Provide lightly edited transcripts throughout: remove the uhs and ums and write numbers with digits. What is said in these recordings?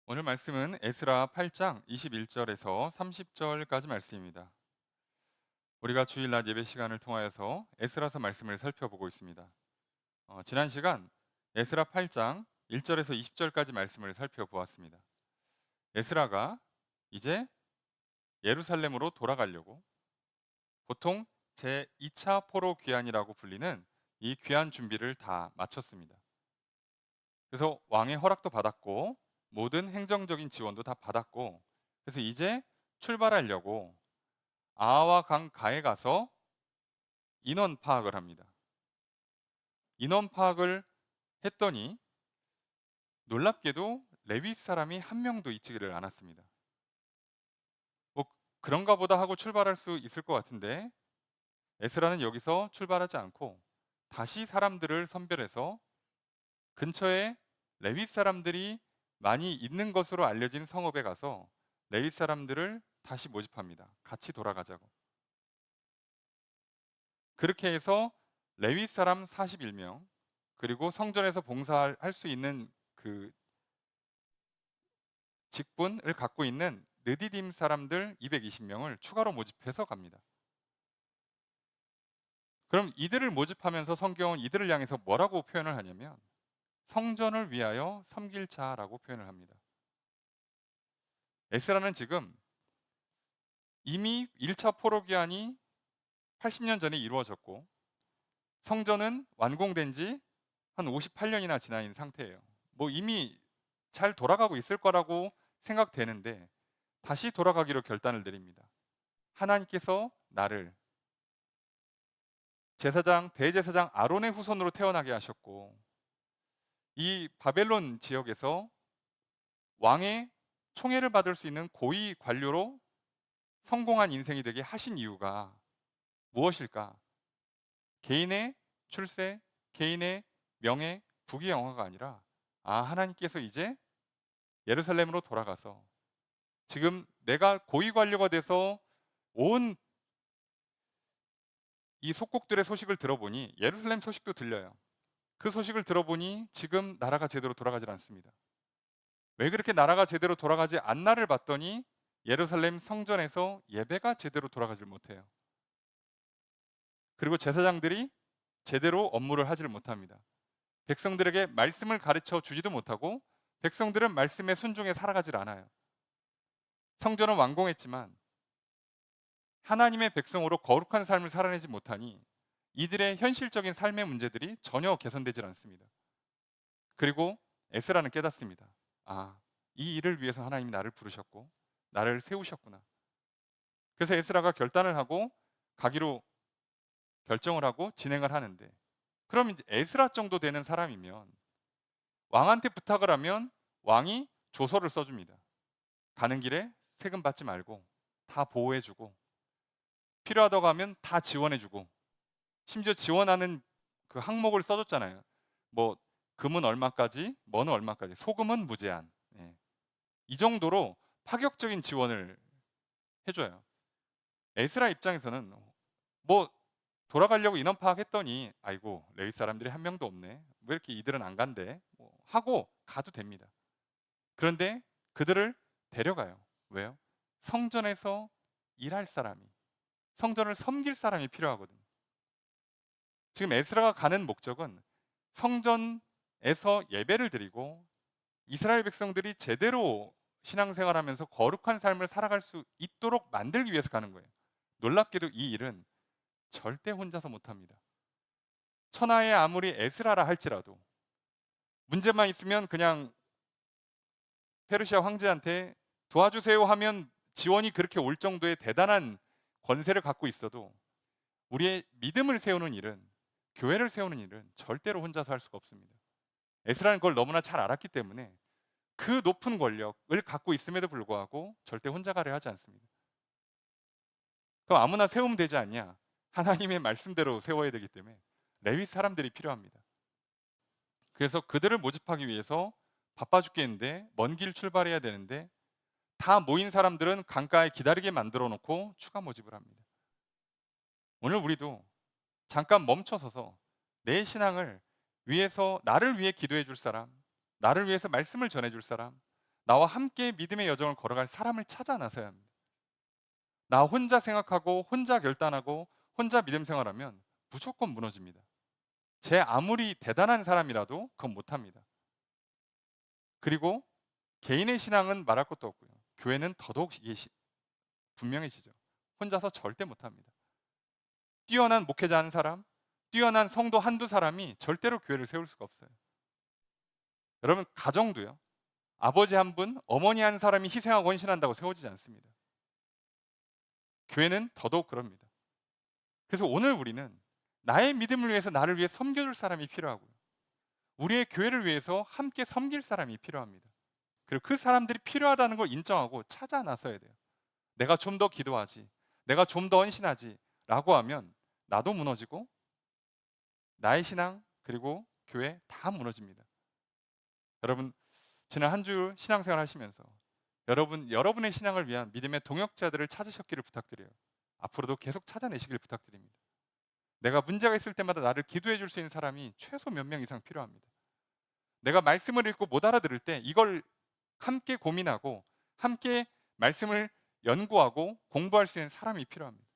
오늘 말씀은 에스라 8장 21절에서 30절까지 말씀입니다. 우리가 주일 낮 예배 시간을 통하여서 에스라서 말씀을 살펴보고 있습니다. 지난 시간 에스라 8장 1절에서 20절까지 말씀을 살펴보았습니다. 에스라가 이제 예루살렘으로 돌아가려고 보통 제2차 포로 귀환이라고 불리는 이 귀환 준비를 다 마쳤습니다. 그래서 왕의 허락도 받았고 모든 행정적인 지원도 다 받았고, 그래서 이제 출발하려고 아하와 강 가에 가서 인원 파악을 합니다. 인원 파악을 했더니 놀랍게도 레위 사람이 한 명도 있지를 않았습니다. 뭐 그런가 보다 하고 출발할 수 있을 것 같은데, 에스라는 여기서 출발하지 않고 다시 사람들을 선별해서 근처에 레위 사람들이 많이 있는 것으로 알려진 성읍에 가서 레위 사람들을 다시 모집합니다. 같이 돌아가자고. 그렇게 해서 레위 사람 41명, 그리고 성전에서 봉사할 수 있는 그 직분을 갖고 있는 느디딤 사람들 220명을 추가로 모집해서 갑니다. 그럼 이들을 모집하면서 성경은 이들을 향해서 뭐라고 표현을 하냐면 성전을 위하여 섬길 자라고 표현을 합니다. 에스라는 지금 이미 1차 포로기한이 80년 전에 이루어졌고 성전은 완공된 지 한 58년이나 지난 상태예요. 뭐 이미 잘 돌아가고 있을 거라고 생각되는데 다시 돌아가기로 결단을 내립니다. 하나님께서 나를 제사장 대제사장 아론의 후손으로 태어나게 하셨고 이 바벨론 지역에서 왕의 총애를 받을 수 있는 고위 관료로 성공한 인생이 되게 하신 이유가 무엇일까? 개인의 출세, 개인의 명예, 부귀 영화가 아니라 하나님께서 이제 예루살렘으로 돌아가서 지금 내가 고위 관료가 돼서 온 이 속국들의 소식을 들어보니 예루살렘 소식도 들려요. 그 소식을 들어보니 지금 나라가 제대로 돌아가질 않습니다. 왜 그렇게 나라가 제대로 돌아가지 않나를 봤더니 예루살렘 성전에서 예배가 제대로 돌아가질 못해요. 그리고 제사장들이 제대로 업무를 하지를 못합니다. 백성들에게 말씀을 가르쳐 주지도 못하고 백성들은 말씀에 순종해 살아가질 않아요. 성전은 완공했지만 하나님의 백성으로 거룩한 삶을 살아내지 못하니 이들의 현실적인 삶의 문제들이 전혀 개선되질 않습니다. 그리고 에스라는 깨닫습니다. 이 일을 위해서 하나님이 나를 부르셨고 나를 세우셨구나. 그래서 에스라가 결단을 하고 가기로 결정을 하고 진행을 하는데, 그럼 이제 에스라 정도 되는 사람이면 왕한테 부탁을 하면 왕이 조서를 써줍니다. 가는 길에 세금 받지 말고 다 보호해주고 필요하다고 하면 다 지원해주고, 심지어 지원하는 그 항목을 써줬잖아요. 뭐 금은 얼마까지, 뭐는 얼마까지, 소금은 무제한. 이 정도로 파격적인 지원을 해줘요. 에스라 입장에서는 뭐 돌아가려고 인원 파악했더니 아이고 레위 사람들이 한 명도 없네. 왜 이렇게 이들은 안 간대? 뭐 하고 가도 됩니다. 그런데 그들을 데려가요. 왜요? 성전에서 일할 사람이, 성전을 섬길 사람이 필요하거든요. 지금 에스라가 가는 목적은 성전에서 예배를 드리고 이스라엘 백성들이 제대로 신앙생활하면서 거룩한 삶을 살아갈 수 있도록 만들기 위해서 가는 거예요. 놀랍게도 이 일은 절대 혼자서 못합니다. 천하에 아무리 에스라라 할지라도 문제만 있으면 그냥 페르시아 황제한테 도와주세요 하면 지원이 그렇게 올 정도의 대단한 권세를 갖고 있어도 우리의 믿음을 세우는 일은, 교회를 세우는 일은 절대로 혼자서 할 수가 없습니다. 에스라는 그걸 너무나 잘 알았기 때문에 그 높은 권력을 갖고 있음에도 불구하고 절대 혼자 가려 하지 않습니다. 그럼 아무나 세우면 되지 않냐? 하나님의 말씀대로 세워야 되기 때문에 레위 사람들이 필요합니다. 그래서 그들을 모집하기 위해서 바빠 죽겠는데 먼 길 출발해야 되는데 다 모인 사람들은 강가에 기다리게 만들어 놓고 추가 모집을 합니다. 오늘 우리도 잠깐 멈춰서서 내 신앙을 위해서 나를 위해 기도해 줄 사람, 나를 위해서 말씀을 전해 줄 사람, 나와 함께 믿음의 여정을 걸어갈 사람을 찾아 나서야 합니다. 나 혼자 생각하고 혼자 결단하고 혼자 믿음 생활하면 무조건 무너집니다. 제 아무리 대단한 사람이라도 그건 못합니다. 그리고 개인의 신앙은 말할 것도 없고요. 교회는 더더욱 이게 분명해지죠. 혼자서 절대 못합니다. 뛰어난 목회자 한 사람, 뛰어난 성도 한두 사람이 절대로 교회를 세울 수가 없어요. 여러분, 가정도요. 아버지 한 분, 어머니 한 사람이 희생하고 헌신한다고 세워지지 않습니다. 교회는 더더욱 그럽니다. 그래서 오늘 우리는 나의 믿음을 위해서 나를 위해 섬겨줄 사람이 필요하고요. 우리의 교회를 위해서 함께 섬길 사람이 필요합니다. 그리고 그 사람들이 필요하다는 걸 인정하고 찾아 나서야 돼요. 내가 좀 더 기도하지, 내가 좀 더 헌신하지 라고 하면 나도 무너지고 나의 신앙 그리고 교회 다 무너집니다. 여러분, 지난 한 주 신앙생활 하시면서 여러분의 신앙을 위한 믿음의 동역자들을 찾으셨기를 부탁드려요. 앞으로도 계속 찾아내시길 부탁드립니다. 내가 문제가 있을 때마다 나를 기도해 줄 수 있는 사람이 최소 몇 명 이상 필요합니다. 내가 말씀을 읽고 못 알아들을 때 이걸 함께 고민하고 함께 말씀을 연구하고 공부할 수 있는 사람이 필요합니다.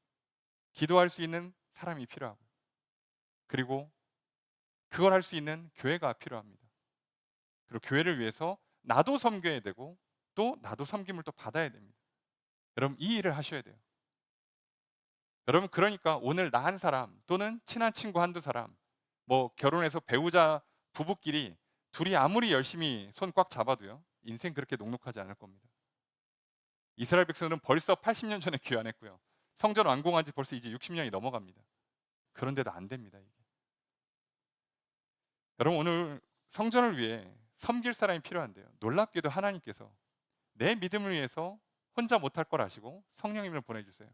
기도할 수 있는 사람이 필요하고, 그리고 그걸 할 수 있는 교회가 필요합니다. 그리고 교회를 위해서 나도 섬겨야 되고 또 나도 섬김을 또 받아야 됩니다. 여러분, 이 일을 하셔야 돼요. 여러분, 그러니까 오늘 나 한 사람 또는 친한 친구 한두 사람, 뭐 결혼해서 배우자 부부끼리 둘이 아무리 열심히 손 꽉 잡아도요, 인생 그렇게 녹록하지 않을 겁니다. 이스라엘 백성들은 벌써 80년 전에 귀환했고요. 성전 완공한 지 벌써 이제 60년이 넘어갑니다. 그런데도 안 됩니다, 이게. 여러분, 오늘 성전을 위해 섬길 사람이 필요한데요. 놀랍게도 하나님께서 내 믿음을 위해서 혼자 못할 걸 아시고 성령님을 보내주세요.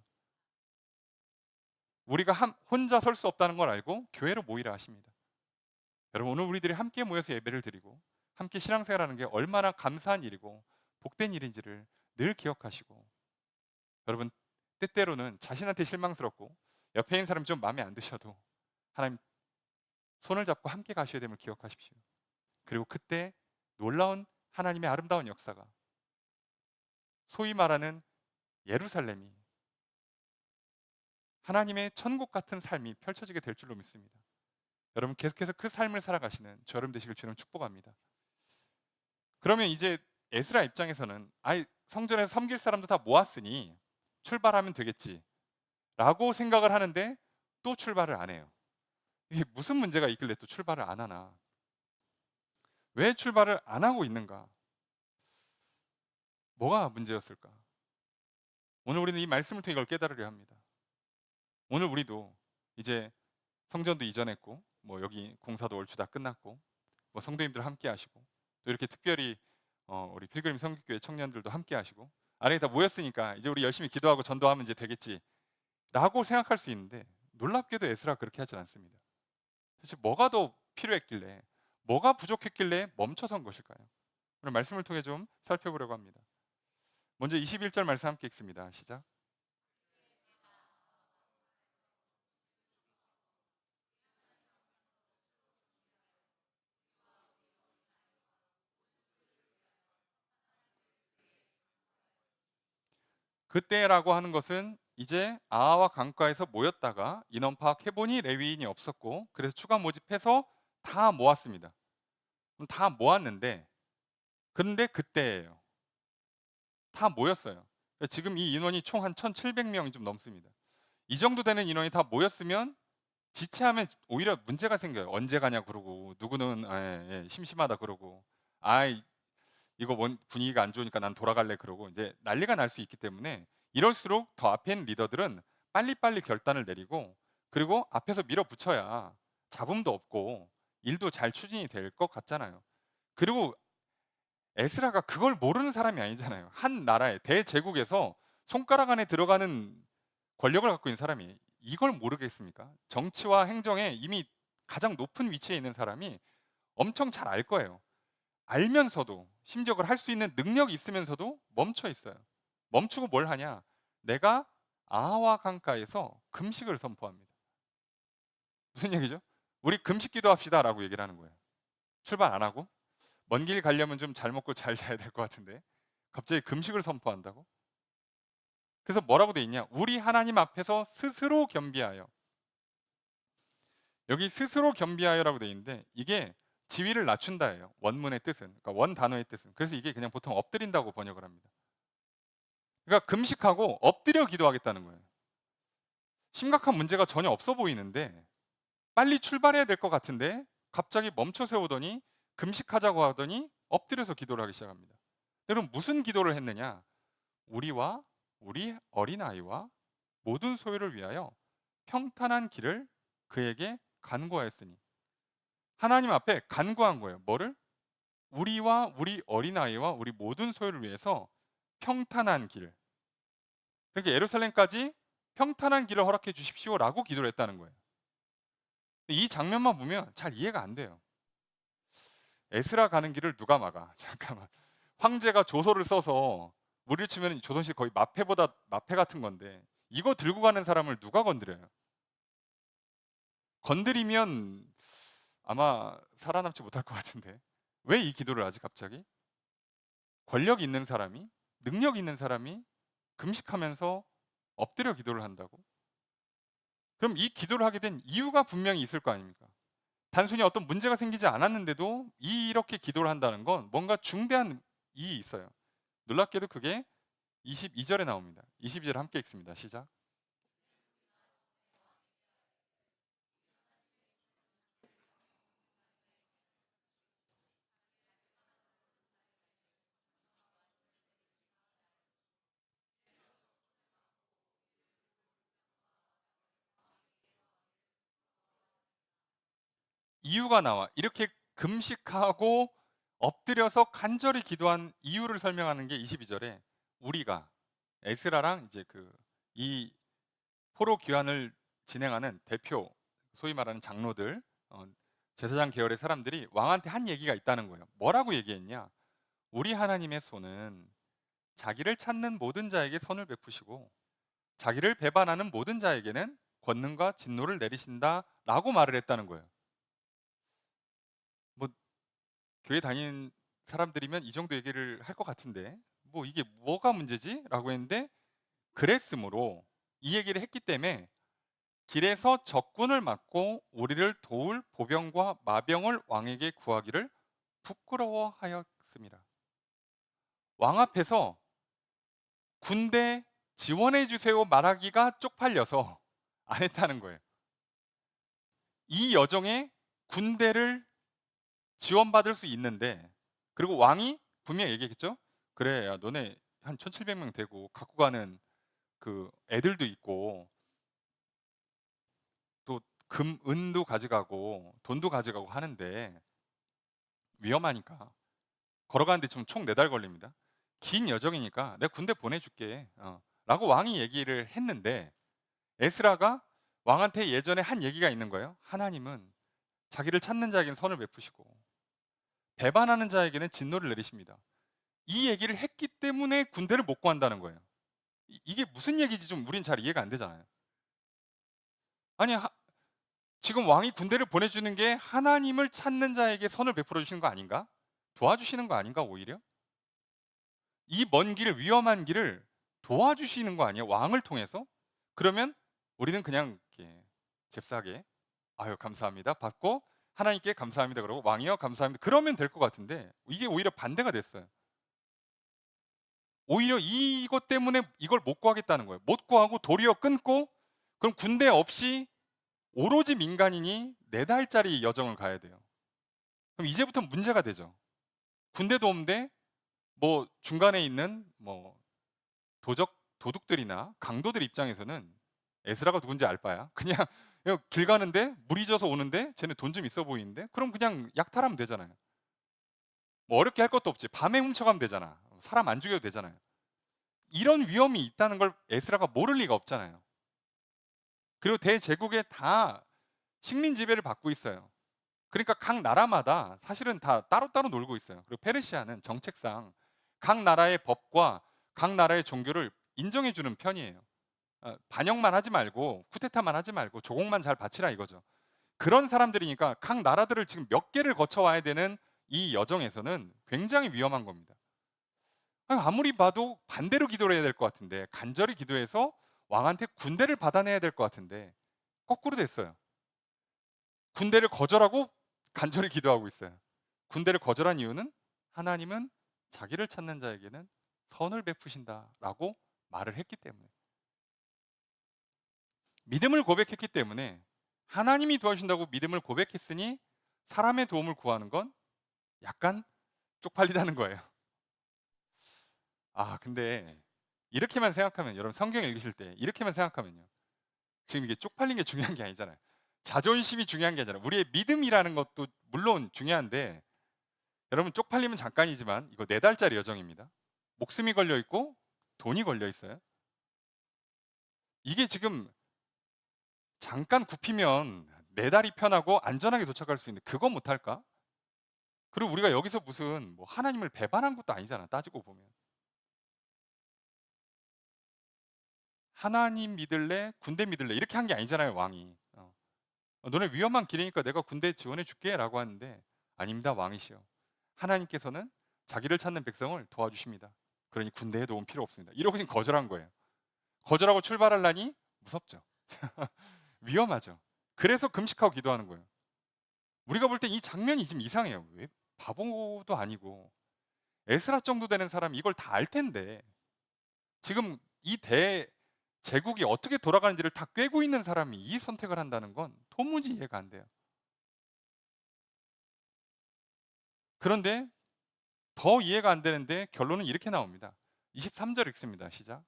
우리가 혼자 설 수 없다는 걸 알고 교회로 모이라 하십니다. 여러분, 오늘 우리들이 함께 모여서 예배를 드리고 함께 신앙생활하는 게 얼마나 감사한 일이고 복된 일인지를 늘 기억하시고, 여러분, 때때로는 자신한테 실망스럽고 옆에 있는 사람이 좀 마음에 안 드셔도 하나님 손을 잡고 함께 가셔야 됨을 기억하십시오. 그리고 그때 놀라운 하나님의 아름다운 역사가, 소위 말하는 예루살렘이 하나님의 천국 같은 삶이 펼쳐지게 될 줄로 믿습니다. 여러분, 계속해서 그 삶을 살아가시는 저 여러분 되시길 주님 축복합니다. 그러면 이제 에스라 입장에서는 성전에서 섬길 사람도 다 모았으니 출발하면 되겠지 라고 생각을 하는데 또 출발을 안 해요. 이게 무슨 문제가 있길래 또 출발을 안 하나? 왜 출발을 안 하고 있는가? 뭐가 문제였을까? 오늘 우리는 이 말씀을 통해 이걸 깨달으려 합니다. 오늘 우리도 이제 성전도 이전했고, 뭐 여기 공사도 얼추 다 끝났고, 뭐 성도님들 함께 하시고, 또 이렇게 특별히 우리 필그림 성교교회 청년들도 함께 하시고, 안에 다 모였으니까 이제 우리 열심히 기도하고 전도하면 이제 되겠지라고 생각할 수 있는데, 놀랍게도 에스라 그렇게 하지 않습니다. 도대체 뭐가 더 필요했길래, 뭐가 부족했길래 멈춰선 것일까요? 오늘 말씀을 통해 좀 살펴보려고 합니다. 먼저 21절 말씀 함께 읽습니다. 시작. 그때라고 하는 것은 이제 아하와 강가에서 모였다가 인원 파악해보니 레위인이 없었고, 그래서 추가 모집해서 다 모았습니다. 그럼 다 모았는데, 그런데 그때예요. 다 모였어요. 지금 이 인원이 총 한 1,700명이 좀 넘습니다. 이 정도 되는 인원이 다 모였으면 지체하면 오히려 문제가 생겨요. 언제 가냐 그러고, 누구는 심심하다 그러고, 이거 분위기가 안 좋으니까 난 돌아갈래 그러고, 이제 난리가 날 수 있기 때문에 이럴수록 더 앞에 있는 리더들은 빨리빨리 결단을 내리고, 그리고 앞에서 밀어붙여야 잡음도 없고 일도 잘 추진이 될 것 같잖아요. 그리고 에스라가 그걸 모르는 사람이 아니잖아요. 한 나라의 대제국에서 손가락 안에 들어가는 권력을 갖고 있는 사람이 이걸 모르겠습니까? 정치와 행정에 이미 가장 높은 위치에 있는 사람이 엄청 잘 알 거예요. 알면서도, 심지어 그걸 할 수 있는 능력이 있으면서도 멈춰 있어요. 멈추고 뭘 하냐? 내가 아하와 강가에서 금식을 선포합니다. 무슨 얘기죠? 우리 금식 기도합시다라고 얘기를 하는 거예요. 출발 안 하고. 먼 길 가려면 좀 잘 먹고 잘 자야 될 것 같은데 갑자기 금식을 선포한다고? 그래서 뭐라고 돼 있냐? 우리 하나님 앞에서 스스로 겸비하여. 여기 스스로 겸비하여라고 돼 있는데 이게 지위를 낮춘다예요. 원문의 뜻은. 그러니까 원 단어의 뜻은. 그래서 이게 그냥 보통 엎드린다고 번역을 합니다. 그러니까 금식하고 엎드려 기도하겠다는 거예요. 심각한 문제가 전혀 없어 보이는데 빨리 출발해야 될 것 같은데 갑자기 멈춰 세우더니 금식하자고 하더니 엎드려서 기도를 하기 시작합니다. 여러분 무슨 기도를 했느냐? 우리와 우리 어린아이와 모든 소유를 위하여 평탄한 길을 그에게 간구하였으니. 하나님 앞에 간구한 거예요. 뭐를? 우리와 우리 어린아이와 우리 모든 소유를 위해서 평탄한 길. 그러니까 예루살렘까지 평탄한 길을 허락해 주십시오라고 기도를 했다는 거예요. 이 장면만 보면 잘 이해가 안 돼요. 에스라 가는 길을 누가 막아? 잠깐만. 황제가 조서를 써서 우리를 치면 조선시 거의 마패보다 마패 같은 건데 이거 들고 가는 사람을 누가 건드려요? 건드리면 아마 살아남지 못할 것 같은데 왜 이 기도를 하지 갑자기? 권력 있는 사람이, 능력 있는 사람이 금식하면서 엎드려 기도를 한다고? 그럼 이 기도를 하게 된 이유가 분명히 있을 거 아닙니까? 단순히 어떤 문제가 생기지 않았는데도 이렇게 기도를 한다는 건 뭔가 중대한 이익이 있어요. 놀랍게도 그게 22절에 나옵니다. 22절 함께 읽습니다. 시작. 이유가 나와. 이렇게 금식하고 엎드려서 간절히 기도한 이유를 설명하는 게 22절에 우리가 에스라랑 이제 이 포로 귀환을 진행하는 대표, 소위 말하는 장로들, 제사장 계열의 사람들이 왕한테 한 얘기가 있다는 거예요. 뭐라고 얘기했냐? 우리 하나님의 손은 자기를 찾는 모든 자에게 선을 베푸시고 자기를 배반하는 모든 자에게는 권능과 진노를 내리신다라고 말을 했다는 거예요. 뭐 교회 다니는 사람들이면 이 정도 얘기를 할 것 같은데 뭐 이게 뭐가 문제지? 라고 했는데 그랬으므로 이 얘기를 했기 때문에 길에서 적군을 막고 우리를 도울 보병과 마병을 왕에게 구하기를 부끄러워하였습니다. 왕 앞에서 군대 지원해 주세요 말하기가 쪽팔려서 안 했다는 거예요. 이 여정에 군대를 지원받을 수 있는데 그리고 왕이 분명히 얘기했겠죠. 그래, 야, 너네 한 1,700명 되고 갖고 가는 그 애들도 있고 또 은도 가져가고 돈도 가져가고 하는데 위험하니까 걸어가는데 지금 총 4달 걸립니다. 긴 여정이니까 내가 군대 보내줄게. 라고 왕이 얘기를 했는데 에스라가 왕한테 예전에 한 얘기가 있는 거예요. 하나님은 자기를 찾는 자에게는 선을 베푸시고 배반하는 자에게는 진노를 내리십니다. 이 얘기를 했기 때문에 군대를 못 구한다는 거예요. 이게 무슨 얘기지 좀 우린 잘 이해가 안 되잖아요. 아니 지금 왕이 군대를 보내주는 게 하나님을 찾는 자에게 선을 베풀어 주시는 거 아닌가? 도와주시는 거 아닌가 오히려? 이 먼 길, 위험한 길을 도와주시는 거 아니에요? 왕을 통해서? 그러면 우리는 그냥 이렇게 잽싸게 아유 감사합니다 받고 하나님께 감사합니다 그러고 왕이요 감사합니다 그러면 될 것 같은데 이게 오히려 반대가 됐어요. 오히려 이것 때문에 이걸 못 구하겠다는 거예요. 못 구하고 도리어 끊고 그럼 군대 없이 오로지 민간인이 4달짜리 여정을 가야 돼요. 그럼 이제부터 문제가 되죠. 군대도 없는데 뭐 중간에 있는 뭐 도둑들이나 강도들 입장에서는 에스라가 누군지 알 바야. 그냥 길 가는데 물이 져서 오는데 쟤네 돈 좀 있어 보이는데 그럼 그냥 약탈하면 되잖아요. 뭐 어렵게 할 것도 없지. 밤에 훔쳐가면 되잖아. 사람 안 죽여도 되잖아요. 이런 위험이 있다는 걸 에스라가 모를 리가 없잖아요. 그리고 대제국에 다 식민 지배를 받고 있어요. 그러니까 각 나라마다 사실은 다 따로따로 놀고 있어요. 그리고 페르시아는 정책상 각 나라의 법과 각 나라의 종교를 인정해 주는 편이에요. 반역만 하지 말고 쿠데타만 하지 말고 조공만 잘 바치라 이거죠. 그런 사람들이니까 각 나라들을 지금 몇 개를 거쳐 와야 되는 이 여정에서는 굉장히 위험한 겁니다. 아무리 봐도 반대로 기도를 해야 될 것 같은데, 간절히 기도해서 왕한테 군대를 받아내야 될 것 같은데 거꾸로 됐어요. 군대를 거절하고 간절히 기도하고 있어요. 군대를 거절한 이유는 하나님은 자기를 찾는 자에게는 선을 베푸신다라고 말을 했기 때문에, 믿음을 고백했기 때문에, 하나님이 도와주신다고 믿음을 고백했으니 사람의 도움을 구하는 건 약간 쪽팔리다는 거예요. 근데 이렇게만 생각하면, 여러분 성경 읽으실 때 이렇게만 생각하면요, 지금 이게 쪽팔린 게 중요한 게 아니잖아요. 자존심이 중요한 게 아니라 우리의 믿음이라는 것도 물론 중요한데, 여러분 쪽팔리면 잠깐이지만 이거 4달짜리 여정입니다. 목숨이 걸려 있고 돈이 걸려 있어요. 이게 지금 잠깐 굽히면 내 다리 편하고 안전하게 도착할 수 있는데 그거 못할까? 그리고 우리가 여기서 무슨 뭐 하나님을 배반한 것도 아니잖아, 따지고 보면. 하나님 믿을래? 군대 믿을래? 이렇게 한 게 아니잖아요, 왕이. 너네 위험한 길이니까 내가 군대 지원해 줄게 라고 하는데, 아닙니다, 왕이시여. 하나님께서는 자기를 찾는 백성을 도와주십니다. 그러니 군대에 도움 필요 없습니다. 이러고 지금 거절한 거예요. 거절하고 출발하려니 무섭죠. 위험하죠. 그래서 금식하고 기도하는 거예요. 우리가 볼 때 이 장면이 좀 이상해요. 왜? 바보도 아니고 에스라 정도 되는 사람이 이걸 다 알 텐데, 지금 이 제국이 어떻게 돌아가는지를 다 꿰고 있는 사람이 이 선택을 한다는 건 도무지 이해가 안 돼요. 그런데 더 이해가 안 되는데 결론은 이렇게 나옵니다. 23절 읽습니다. 시작.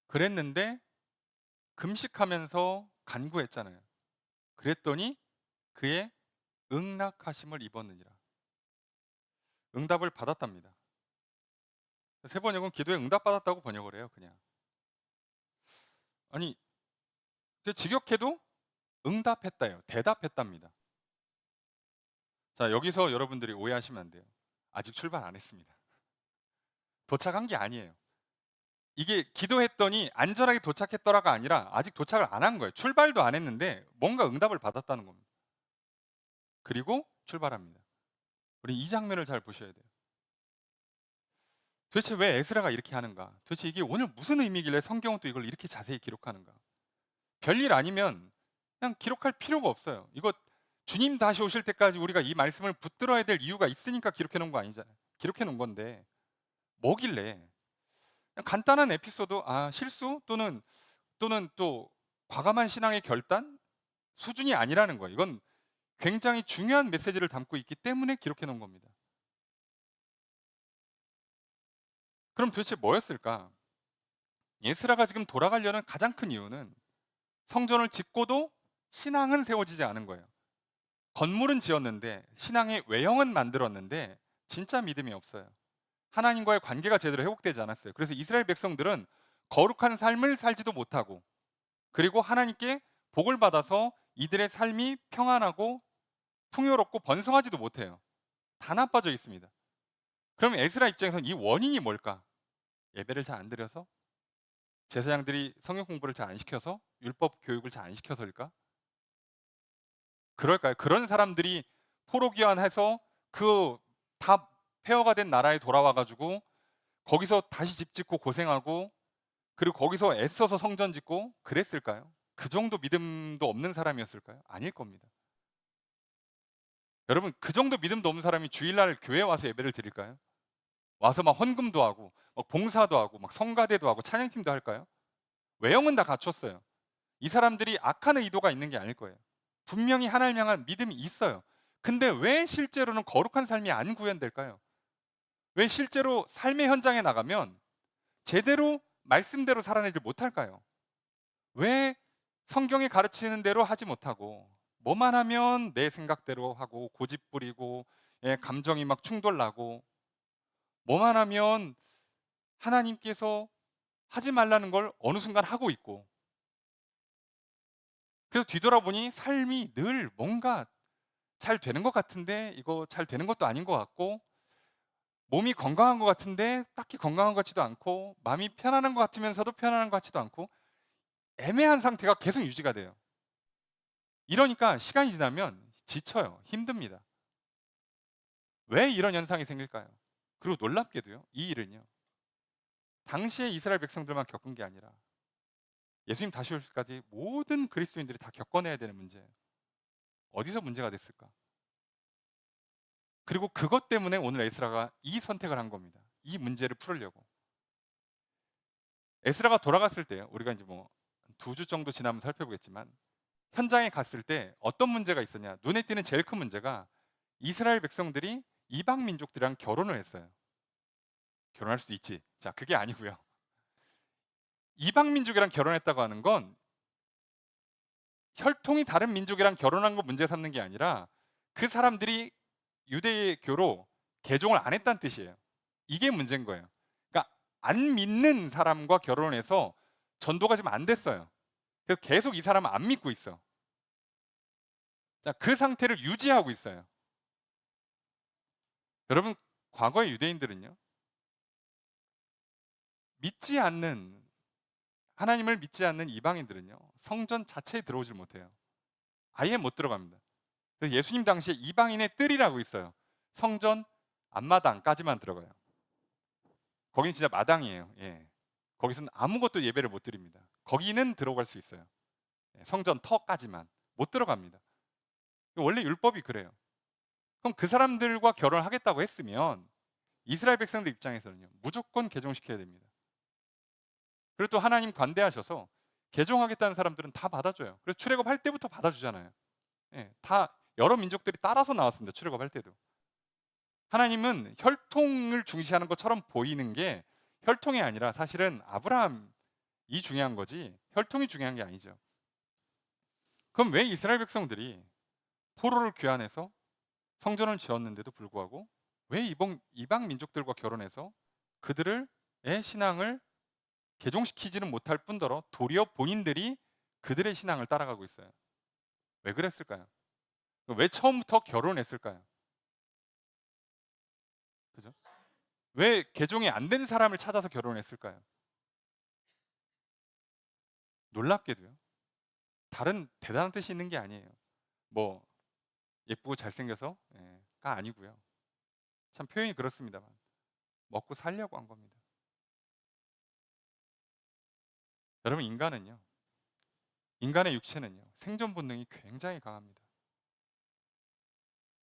그랬는데 금식하면서 간구했잖아요. 그랬더니 그의 응낙하심을 입었느니라. 응답을 받았답니다. 세 번역은 기도에 응답받았다고 번역을 해요, 그냥. 아니, 직역해도 응답했다예요. 대답했답니다. 자, 여기서 여러분들이 오해하시면 안 돼요. 아직 출발 안 했습니다. 도착한 게 아니에요. 이게 기도했더니 안전하게 도착했더라가 아니라 아직 도착을 안 한 거예요. 출발도 안 했는데 뭔가 응답을 받았다는 겁니다. 그리고 출발합니다. 우리 이 장면을 잘 보셔야 돼요. 도대체 왜 에스라가 이렇게 하는가? 도대체 이게 오늘 무슨 의미길래 성경은 또 이걸 이렇게 자세히 기록하는가? 별일 아니면 그냥 기록할 필요가 없어요. 이거 주님 다시 오실 때까지 우리가 이 말씀을 붙들어야 될 이유가 있으니까 기록해 놓은 거 아니잖아요. 기록해 놓은 건데 뭐길래? 그냥 간단한 에피소드, 실수 또는 또 과감한 신앙의 결단 수준이 아니라는 거예요. 이건 굉장히 중요한 메시지를 담고 있기 때문에 기록해 놓은 겁니다. 그럼 도대체 뭐였을까? 예스라가 지금 돌아가려는 가장 큰 이유는 성전을 짓고도 신앙은 세워지지 않은 거예요. 건물은 지었는데 신앙의 외형은 만들었는데 진짜 믿음이 없어요. 하나님과의 관계가 제대로 회복되지 않았어요. 그래서 이스라엘 백성들은 거룩한 삶을 살지도 못하고, 그리고 하나님께 복을 받아서 이들의 삶이 평안하고 풍요롭고 번성하지도 못해요. 다 나빠져 있습니다. 그럼 에스라 입장에서는 이 원인이 뭘까? 예배를 잘 안 드려서? 제사장들이 성경 공부를 잘 안 시켜서? 율법 교육을 잘 안 시켜서일까? 그럴까요? 그런 사람들이 포로기환해서 그 다 폐허가 된 나라에 돌아와 가지고 거기서 다시 집 짓고 고생하고, 그리고 거기서 애써서 성전 짓고 그랬을까요? 그 정도 믿음도 없는 사람이었을까요? 아닐 겁니다. 여러분, 그 정도 믿음도 없는 사람이 주일날 교회에 와서 예배를 드릴까요? 와서 막 헌금도 하고 막 봉사도 하고 막 성가대도 하고 찬양팀도 할까요? 외형은 다 갖췄어요. 이 사람들이 악한 의도가 있는 게 아닐 거예요. 분명히 하나님 향한 믿음이 있어요. 근데 왜 실제로는 거룩한 삶이 안 구현될까요? 왜 실제로 삶의 현장에 나가면 제대로 말씀대로 살아내지 못할까요? 왜 성경이 가르치는 대로 하지 못하고 뭐만 하면 내 생각대로 하고 고집 부리고, 감정이 막 충돌나고, 뭐만 하면 하나님께서 하지 말라는 걸 어느 순간 하고 있고, 그래서 뒤돌아보니 삶이 늘 뭔가 잘 되는 것 같은데 이거 잘 되는 것도 아닌 것 같고, 몸이 건강한 것 같은데 딱히 건강한 것 같지도 않고 마음이 편안한 것 같으면서도 편안한 것 같지도 않고 애매한 상태가 계속 유지가 돼요. 이러니까 시간이 지나면 지쳐요. 힘듭니다. 왜 이런 현상이 생길까요? 그리고 놀랍게도요. 이 일은요. 당시에 이스라엘 백성들만 겪은 게 아니라 예수님 다시 오실 때까지 모든 그리스도인들이 다 겪어내야 되는 문제예요. 어디서 문제가 됐을까? 그리고 그것 때문에 오늘 에스라가 이 선택을 한 겁니다. 이 문제를 풀으려고. 에스라가 돌아갔을 때요. 우리가 이제 뭐 2주 정도 지나면 살펴보겠지만 현장에 갔을 때 어떤 문제가 있었냐? 눈에 띄는 제일 큰 문제가 이스라엘 백성들이 이방 민족들이랑 결혼을 했어요. 결혼할 수도 있지. 자, 그게 아니고요. 이방 민족이랑 결혼했다고 하는 건 혈통이 다른 민족이랑 결혼한 거 문제 삼는 게 아니라 그 사람들이 유대교로 개종을 안 했다는 뜻이에요. 이게 문제인 거예요. 그러니까 안 믿는 사람과 결혼해서 전도가 지금 안 됐어요. 그래서 계속 이 사람은 안 믿고 있어. 자, 그 상태를 유지하고 있어요. 여러분, 과거의 유대인들은요. 믿지 않는 하나님을 믿지 않는 이방인들은요. 성전 자체에 들어오질 못해요. 아예 못 들어갑니다. 그래서 예수님 당시에 이방인의 뜰이라고 있어요. 성전 앞마당까지만 들어가요. 거긴 진짜 마당이에요. 예. 거기서는 아무것도 예배를 못 드립니다. 거기는 들어갈 수 있어요. 예, 성전 터까지만 못 들어갑니다. 원래 율법이 그래요. 그럼 그 사람들과 결혼하겠다고 했으면 이스라엘 백성들 입장에서는요. 무조건 개종시켜야 됩니다. 그리고 또 하나님 관대하셔서 개종하겠다는 사람들은 다 받아줘요. 그래서 출애굽할 때부터 받아주잖아요. 예, 다 여러 민족들이 따라서 나왔습니다. 출애굽할 때도. 하나님은 혈통을 중시하는 것처럼 보이는 게 혈통이 아니라 사실은 아브라함이 중요한 거지 혈통이 중요한 게 아니죠. 그럼 왜 이스라엘 백성들이 포로를 귀환해서 성전을 지었는데도 불구하고 왜 이방 민족들과 결혼해서 그들의 신앙을 개종시키지는 못할 뿐더러 도리어 본인들이 그들의 신앙을 따라가고 있어요. 왜 그랬을까요? 왜 처음부터 결혼했을까요? 그죠? 왜 개종이 안 된 사람을 찾아서 결혼했을까요? 놀랍게도요. 다른 대단한 뜻이 있는 게 아니에요. 뭐 예쁘고 잘생겨서가 아니고요. 참 표현이 그렇습니다만 먹고 살려고 한 겁니다. 여러분 인간의 육체는요. 생존 본능이 굉장히 강합니다.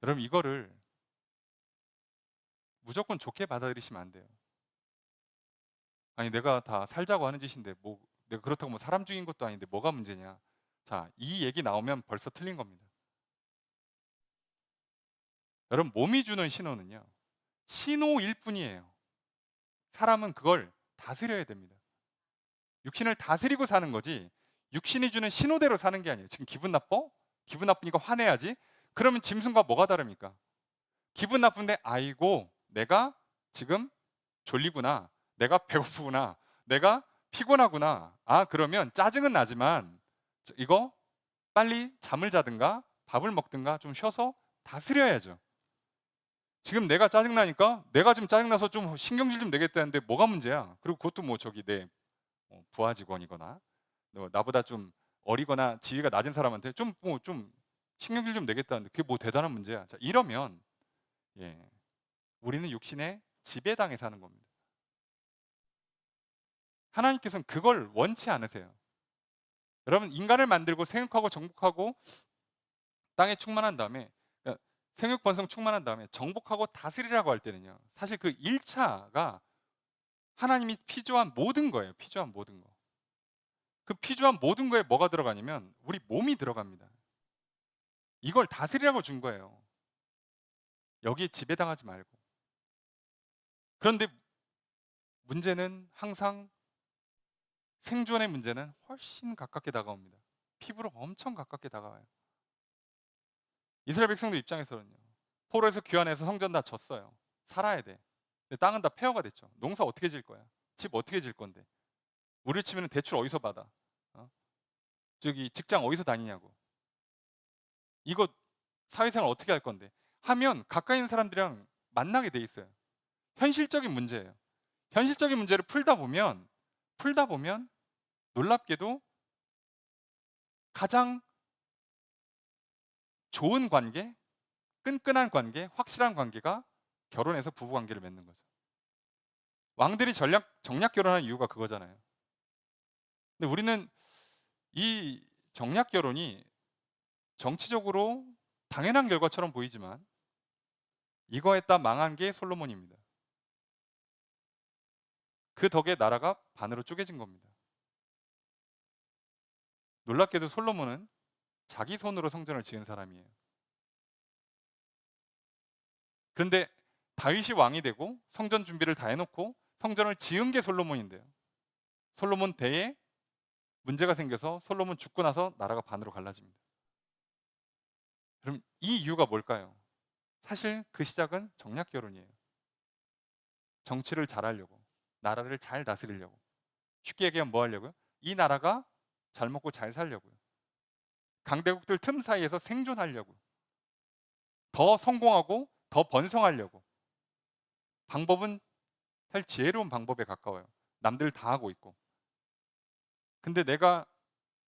여러분 이거를 무조건 좋게 받아들이시면 안 돼요. 아니 내가 다 살자고 하는 짓인데 뭐 내가 그렇다고 뭐 사람 죽인 것도 아닌데 뭐가 문제냐. 자, 이 얘기 나오면 벌써 틀린 겁니다. 여러분 몸이 주는 신호는요. 신호일 뿐이에요. 사람은 그걸 다스려야 됩니다. 육신을 다스리고 사는 거지 육신이 주는 신호대로 사는 게 아니에요. 지금 기분 나빠? 기분 나쁘니까 화내야지. 그러면 짐승과 뭐가 다릅니까? 기분 나쁜데 아이고 내가 지금 졸리구나. 내가 배고프구나. 내가 피곤하구나. 아 그러면 짜증은 나지만 이거 빨리 잠을 자든가 밥을 먹든가 좀 쉬어서 다스려야죠. 지금 내가 짜증나니까 내가 지금 짜증나서 좀 신경질 좀 내겠다는데 뭐가 문제야? 그리고 그것도 뭐 저기 내 부하 직원이거나 나보다 좀 어리거나 지위가 낮은 사람한테 좀 신경질 좀 내겠다는데 그게 뭐 대단한 문제야. 자, 이러면 예, 우리는 육신의 지배당해 사는 겁니다. 하나님께서는 그걸 원치 않으세요. 여러분 인간을 만들고 생육하고 정복하고 땅에 충만한 다음에 그러니까 생육 번성 충만한 다음에 정복하고 다스리라고 할 때는요. 사실 그 1차가 하나님이 피조한 모든 거예요. 피조한 모든 거. 그 피조한 모든 거에 뭐가 들어가냐면 우리 몸이 들어갑니다. 이걸 다스리라고 준 거예요. 여기에 지배당하지 말고. 그런데 문제는 항상 생존의 문제는 훨씬 가깝게 다가옵니다. 피부로 엄청 가깝게 다가와요. 이스라엘 백성들 입장에서는요. 포로에서 귀환해서 성전 다 졌어요. 살아야 돼. 근데 땅은 다 폐허가 됐죠. 농사 어떻게 질 거야? 집 어떻게 질 건데? 우리 치면 대출 어디서 받아? 어? 저기 직장 어디서 다니냐고. 이거 사회생활 어떻게 할 건데? 하면 가까이 있는 사람들이랑 만나게 돼 있어요. 현실적인 문제예요. 현실적인 문제를 풀다 보면 놀랍게도 가장 좋은 관계, 끈끈한 관계, 확실한 관계가 결혼해서 부부 관계를 맺는 거죠. 왕들이 정략 결혼한 이유가 그거잖아요. 근데 우리는 이 정략 결혼이 정치적으로 당연한 결과처럼 보이지만 이거에 따라 망한 게 솔로몬입니다. 그 덕에 나라가 반으로 쪼개진 겁니다. 놀랍게도 솔로몬은 자기 손으로 성전을 지은 사람이에요. 그런데 다윗이 왕이 되고 성전 준비를 다 해놓고 성전을 지은 게 솔로몬인데요. 솔로몬 때에 문제가 생겨서 솔로몬 죽고 나서 나라가 반으로 갈라집니다. 그럼 이 이유가 뭘까요? 사실 그 시작은 정략 결혼이에요. 정치를 잘하려고, 나라를 잘 다스리려고. 쉽게 얘기하면 뭐 하려고요? 이 나라가 잘 먹고 잘 살려고요. 강대국들 틈 사이에서 생존하려고. 더 성공하고 더 번성하려고. 방법은 사실 지혜로운 방법에 가까워요. 남들 다 하고 있고. 근데 내가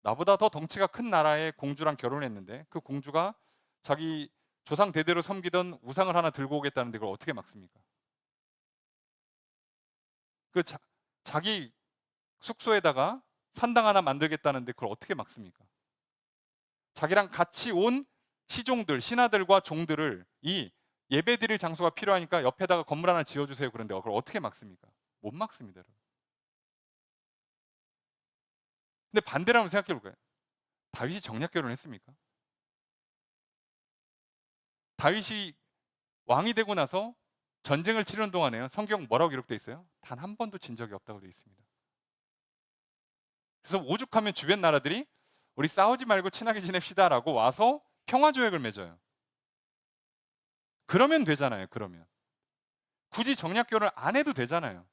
나보다 더 덩치가 큰 나라의 공주랑 결혼했는데 그 공주가 자기 조상 대대로 섬기던 우상을 하나 들고 오겠다는데 그걸 어떻게 막습니까? 그 자기 숙소에다가 산당 하나 만들겠다는데 그걸 어떻게 막습니까? 자기랑 같이 온 시종들, 신하들과 종들을 이 예배드릴 장소가 필요하니까 옆에다가 건물 하나 지어주세요. 그런데 그걸 어떻게 막습니까? 못 막습니다. 여러분. 근데 반대로 한번 생각해 볼까요? 다윗이 정략 결혼했습니까? 다윗이 왕이 되고 나서 전쟁을 치르는 동안에요. 성경 뭐라고 기록되어 있어요? 단 한 번도 진 적이 없다고 되어 있습니다. 그래서 오죽하면 주변 나라들이 우리 싸우지 말고 친하게 지냅시다라고 와서 평화 조약을 맺어요. 그러면 되잖아요. 그러면 굳이 정략 결혼을 안 해도 되잖아요.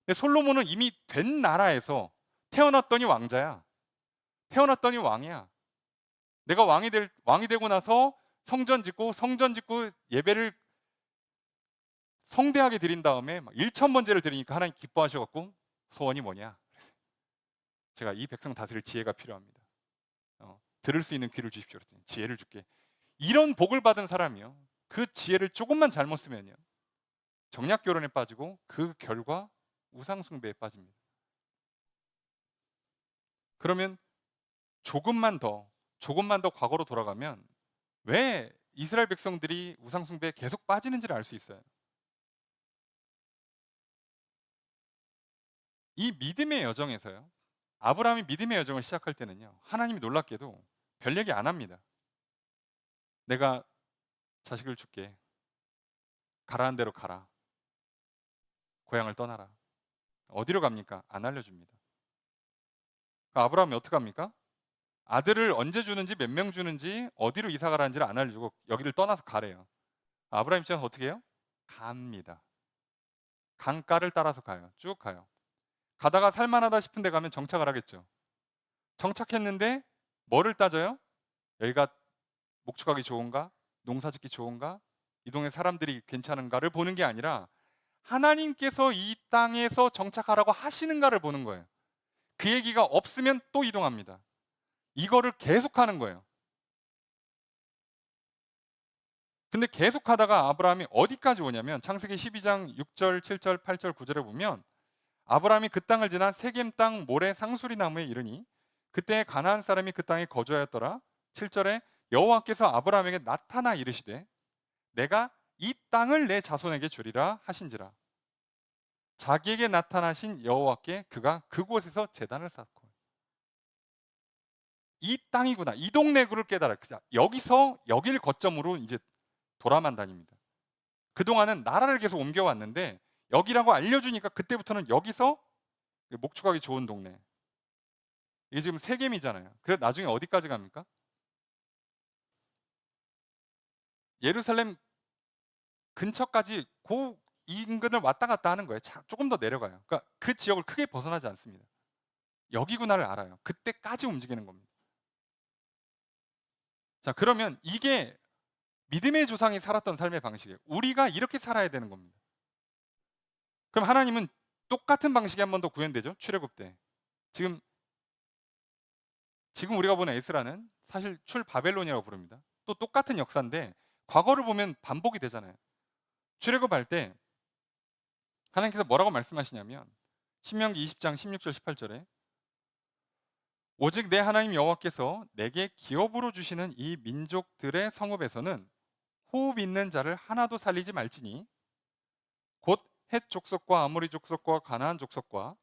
근데 솔로몬은 이미 된 나라에서 태어났더니 왕자야. 태어났더니 왕이야. 내가 왕이 되고 나서 성전 짓고 예배를 성대하게 드린 다음에 막 1,000번제를 드리니까 하나님 기뻐하셔 갖고 소원이 뭐냐? 제가 이 백성 다스릴 지혜가 필요합니다. 들을 수 있는 귀를 주십시오. 그랬더니 지혜를 줄게. 이런 복을 받은 사람이요. 그 지혜를 조금만 잘못 쓰면요. 정략 결혼에 빠지고 그 결과 우상 숭배에 빠집니다. 그러면 조금만 더 과거로 돌아가면 왜 이스라엘 백성들이 우상 숭배에 계속 빠지는지를 알 수 있어요. 이 믿음의 여정에서요. 아브라함이 믿음의 여정을 시작할 때는요. 하나님이 놀랍게도 별 얘기 안 합니다. 내가 자식을 줄게. 가라한 대로 가라. 고향을 떠나라. 어디로 갑니까? 안 알려줍니다. 아브라함이 어떻게 합니까? 아들을 언제 주는지 몇 명 주는지 어디로 이사 가라는지를 안 알려주고 여기를 떠나서 가래요. 아브라함 입장에서 어떻게 해요? 갑니다. 강가를 따라서 가요. 쭉 가요. 가다가 살만하다 싶은 데 가면 정착을 하겠죠. 정착했는데 뭐를 따져요? 여기가 목축하기 좋은가? 농사짓기 좋은가? 이 동네 사람들이 괜찮은가를 보는 게 아니라 하나님께서 이 땅에서 정착하라고 하시는가를 보는 거예요. 그 얘기가 없으면 또 이동합니다. 이거를 계속하는 거예요. 근데 계속하다가 아브라함이 어디까지 오냐면 창세기 12장 6절, 7절, 8절, 9절에 보면 아브라함이 그 땅을 지나 세겜 땅 모래 상수리 나무에 이르니 그때 가나안 사람이 그 땅에 거주하였더라. 7절에 여호와께서 아브라함에게 나타나 이르시되 내가 이 땅을 내 자손에게 주리라 하신지라. 자기에게 나타나신 여호와께 그가 그곳에서 제단을 쌓고 이 땅이구나. 이 동네구를 깨달아. 여기서 여길 거점으로 이제 돌아만 다닙니다. 그동안은 나라를 계속 옮겨왔는데 여기라고 알려주니까 그때부터는 여기서 목축하기 좋은 동네. 이게 지금 세겜이잖아요. 그래서 나중에 어디까지 갑니까? 예루살렘 근처까지 그 인근을 왔다 갔다 하는 거예요. 조금 더 내려가요. 그러니까 그 지역을 크게 벗어나지 않습니다. 여기구나를 알아요. 그때까지 움직이는 겁니다. 자, 그러면 이게 믿음의 조상이 살았던 삶의 방식이에요. 우리가 이렇게 살아야 되는 겁니다. 그럼 하나님은 똑같은 방식이 한 번 더 구현되죠. 출애굽 때. 지금 우리가 보는 에스라는 사실 출 바벨론이라고 부릅니다. 또 똑같은 역사인데 과거를 보면 반복이 되잖아요. 출애굽할 때 하나님께서 뭐라고 말씀하시냐면 신명기 20장 16절 18절에 오직 내 하나님 여호와께서 내게 기업으로 주시는 이 민족들의 성읍에서는 호흡 있는 자를 하나도 살리지 말지니 곧 헷 족속과 아모리 족속과 가나안 족속과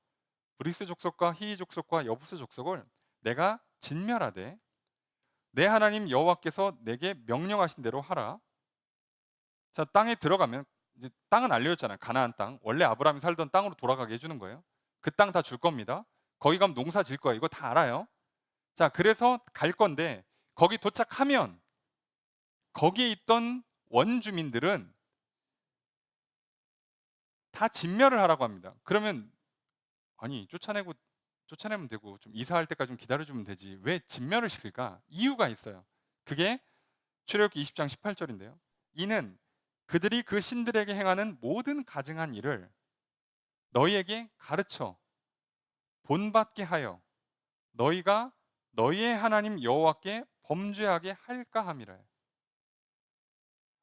브리스 족속과 히이 족속과 여부스 족속을 내가 진멸하되 내 하나님 여호와께서 내게 명령하신 대로 하라. 자, 땅에 들어가면 이제 땅은 알려졌잖아요. 가나안 땅. 원래 아브라함이 살던 땅으로 돌아가게 해주는 거예요. 그 땅 다 줄 겁니다. 거기 가면 농사 질 거예요. 이거 다 알아요. 자, 그래서 갈 건데 거기 도착하면 거기에 있던 원주민들은 다 진멸을 하라고 합니다. 그러면 아니 쫓아내면 되고 좀 이사할 때까지 좀 기다려주면 되지 왜 진멸을 시킬까? 이유가 있어요. 그게 출애굽기 20장 18절인데요. 이는 그들이 그 신들에게 행하는 모든 가증한 일을 너희에게 가르쳐 본받게 하여 너희가 너희의 하나님 여호와께 범죄하게 할까 함이라.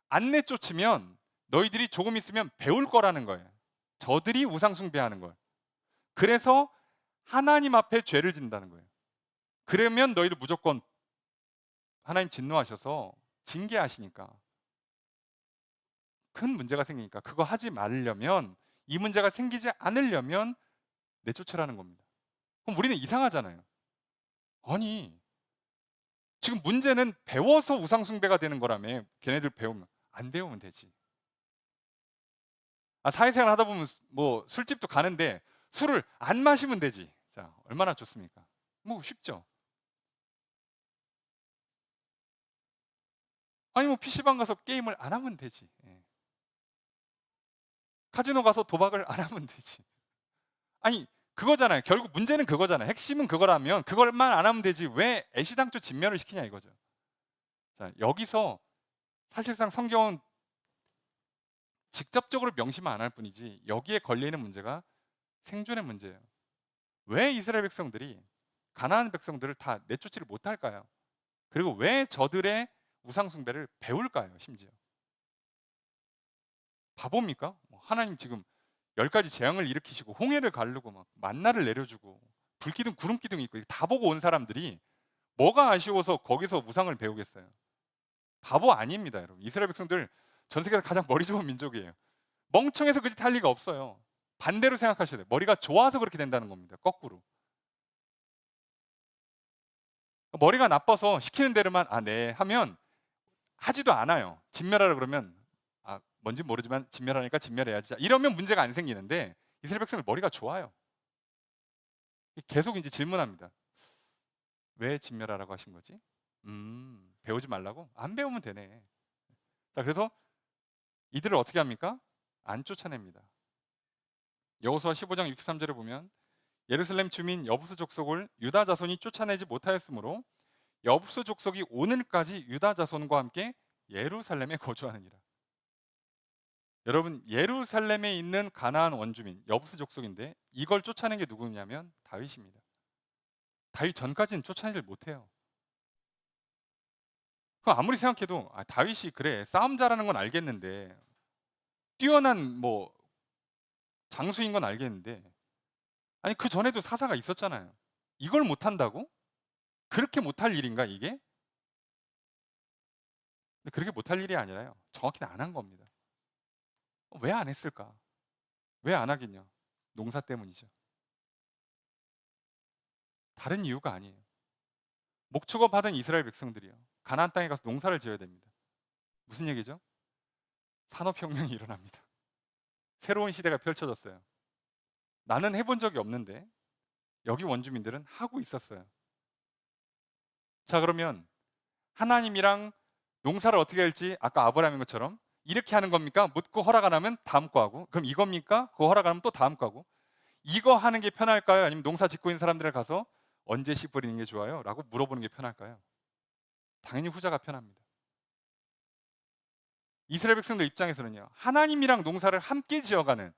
안 내쫓으면 너희들이 조금 있으면 배울 거라는 거예요. 저들이 우상 숭배하는 걸. 그래서 하나님 앞에 죄를 짓는다는 거예요. 그러면 너희들 무조건 하나님 진노하셔서 징계하시니까 큰 문제가 생기니까 그거 하지 말려면 이 문제가 생기지 않으려면 내쫓으라는 겁니다. 그럼 우리는 이상하잖아요. 아니 지금 문제는 배워서 우상숭배가 되는 거라며. 걔네들 배우면 안 배우면 되지. 사회생활 하다 보면 뭐 술집도 가는데 술을 안 마시면 되지. 자, 얼마나 좋습니까? 뭐 쉽죠. 아니 뭐 PC방 가서 게임을 안 하면 되지. 예. 카지노 가서 도박을 안 하면 되지. 아니 그거잖아요. 결국 문제는 그거잖아요. 핵심은 그거라면 그걸만 안 하면 되지 왜 애시당초 진멸을 시키냐 이거죠. 자, 여기서 사실상 성경은 직접적으로 명시만 안 할 뿐이지 여기에 걸리는 문제가 생존의 문제예요. 왜 이스라엘 백성들이 가나안 백성들을 다 내쫓지를 못할까요? 그리고 왜 저들의 우상 숭배를 배울까요? 심지어 바보입니까? 하나님 지금 10가지 재앙을 일으키시고 홍해를 가르고 막 만나를 내려주고 불기둥 구름기둥이 있고 다 보고 온 사람들이 뭐가 아쉬워서 거기서 우상을 배우겠어요? 바보 아닙니다, 여러분. 이스라엘 백성들 전 세계에서 가장 머리 좋은 민족이에요. 멍청해서 그 짓 할 리가 없어요. 반대로 생각하셔야 돼요. 머리가 좋아서 그렇게 된다는 겁니다. 거꾸로. 머리가 나빠서 시키는 대로만 네 하면 하지도 않아요. 진멸하라 그러면 뭔지 모르지만 진멸하니까 진멸해야지. 이러면 문제가 안 생기는데 이스라엘 백성들 머리가 좋아요. 계속 이제 질문합니다. 왜 진멸하라고 하신 거지? 배우지 말라고? 안 배우면 되네. 자, 그래서 이들을 어떻게 합니까? 안 쫓아냅니다. 여호수아 15장 63절에 보면 예루살렘 주민 여부스 족속을 유다 자손이 쫓아내지 못하였으므로 여부스 족속이 오늘까지 유다 자손과 함께 예루살렘에 거주하느니라. 여러분 예루살렘에 있는 가나안 원주민 여부스 족속인데 이걸 쫓아낸 게 누구냐면 다윗입니다. 다윗 전까지는 쫓아내질 못해요. 아무리 생각해도 다윗이 그래 싸움 잘하는 건 알겠는데 뛰어난 뭐 장수인 건 알겠는데 아니 그 전에도 사사가 있었잖아요. 이걸 못한다고? 그렇게 못할 일인가 이게? 근데 그렇게 못할 일이 아니라요. 정확히는 안 한 겁니다. 왜 안 했을까? 왜 안 하겠냐? 농사 때문이죠. 다른 이유가 아니에요. 목축업 받은 이스라엘 백성들이요. 가나안 땅에 가서 농사를 지어야 됩니다. 무슨 얘기죠? 산업혁명이 일어납니다. 새로운 시대가 펼쳐졌어요. 나는 해본 적이 없는데 여기 원주민들은 하고 있었어요. 자, 그러면 하나님이랑 농사를 어떻게 할지 아까 아브라함인 것처럼 이렇게 하는 겁니까? 묻고 허락 안 하면 다음 거 하고 그럼 이겁니까? 그거 허락 안 하면 또 다음 거 하고 이거 하는 게 편할까요? 아니면 농사 짓고 있는 사람들에 가서 언제 씨 뿌리는 게 좋아요? 라고 물어보는 게 편할까요? 당연히 후자가 편합니다. 이스라엘 백성들 입장에서는요. 하나님이랑 농사를 함께 지어가는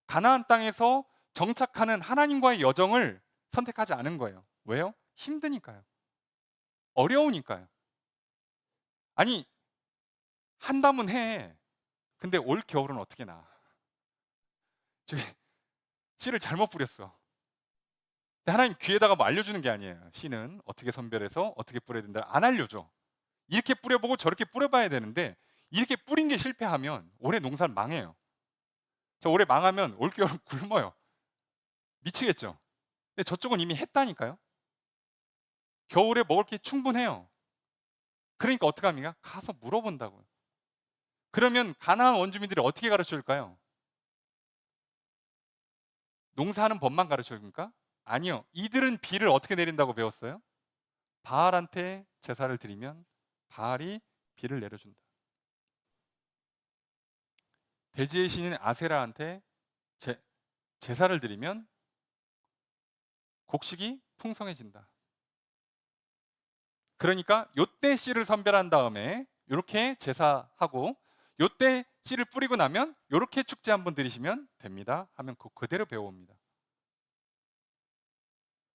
가나안 땅에서 정착하는 하나님과의 여정을 선택하지 않은 거예요. 왜요? 힘드니까요. 어려우니까요. 아니, 한다면 해. 근데 올 겨울은 어떻게 나? 저기 씨를 잘못 뿌렸어. 근데 하나님 귀에다가 뭐 알려주는 게 아니에요. 씨는 어떻게 선별해서 어떻게 뿌려야 된다 안 알려줘. 이렇게 뿌려보고 저렇게 뿌려봐야 되는데 이렇게 뿌린 게 실패하면 올해 농사는 망해요. 저 올해 망하면 올겨울은 굶어요. 미치겠죠. 근데 저쪽은 이미 했다니까요. 겨울에 먹을 게 충분해요. 그러니까 어떻게 합니까? 가서 물어본다고요. 그러면 가나안 원주민들이 어떻게 가르쳐 줄까요? 농사하는 법만 가르쳐 줍니까? 아니요. 이들은 비를 어떻게 내린다고 배웠어요? 바알한테 제사를 드리면 바알이 비를 내려준다. 대지의 신인 아세라한테 제사를 드리면 곡식이 풍성해진다. 그러니까 요때 씨를 선별한 다음에 이렇게 제사하고 요때 씨를 뿌리고 나면 요렇게 축제 한번 드리시면 됩니다 하면 그대로 배워옵니다.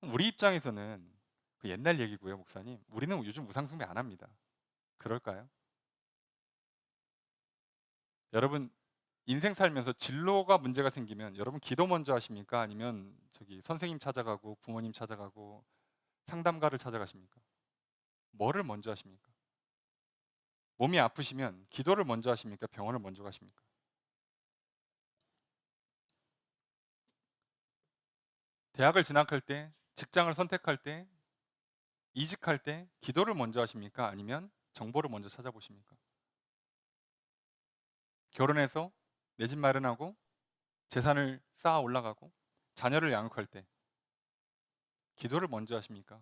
우리 입장에서는 그 옛날 얘기고요, 목사님. 우리는 요즘 우상숭배 안 합니다. 그럴까요? 여러분 인생 살면서 진로가 문제가 생기면 여러분 기도 먼저 하십니까? 아니면 저기 선생님 찾아가고 부모님 찾아가고 상담가를 찾아가십니까? 뭐를 먼저 하십니까? 몸이 아프시면 기도를 먼저 하십니까? 병원을 먼저 가십니까? 대학을 진학할 때, 직장을 선택할 때, 이직할 때 기도를 먼저 하십니까? 아니면 정보를 먼저 찾아보십니까? 결혼해서 내 집 마련하고 재산을 쌓아 올라가고 자녀를 양육할 때 기도를 먼저 하십니까?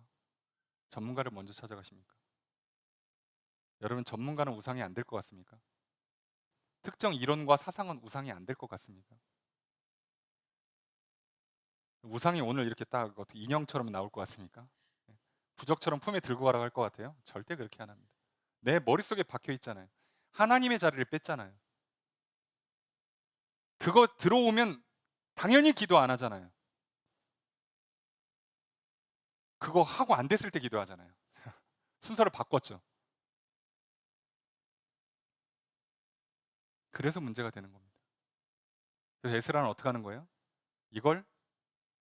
전문가를 먼저 찾아가십니까? 여러분 전문가는 우상이 안 될 것 같습니까? 특정 이론과 사상은 우상이 안 될 것 같습니까? 우상이 오늘 이렇게 딱 어떻게 인형처럼 나올 것 같습니까? 부적처럼 품에 들고 가라고 할 것 같아요? 절대 그렇게 안 합니다. 내 머릿속에 박혀 있잖아요. 하나님의 자리를 뺐잖아요. 그거 들어오면 당연히 기도 안 하잖아요. 그거 하고 안 됐을 때 기도하잖아요. 순서를 바꿨죠. 그래서 문제가 되는 겁니다. 그래서 에스라는 어떻게 하는 거예요? 이걸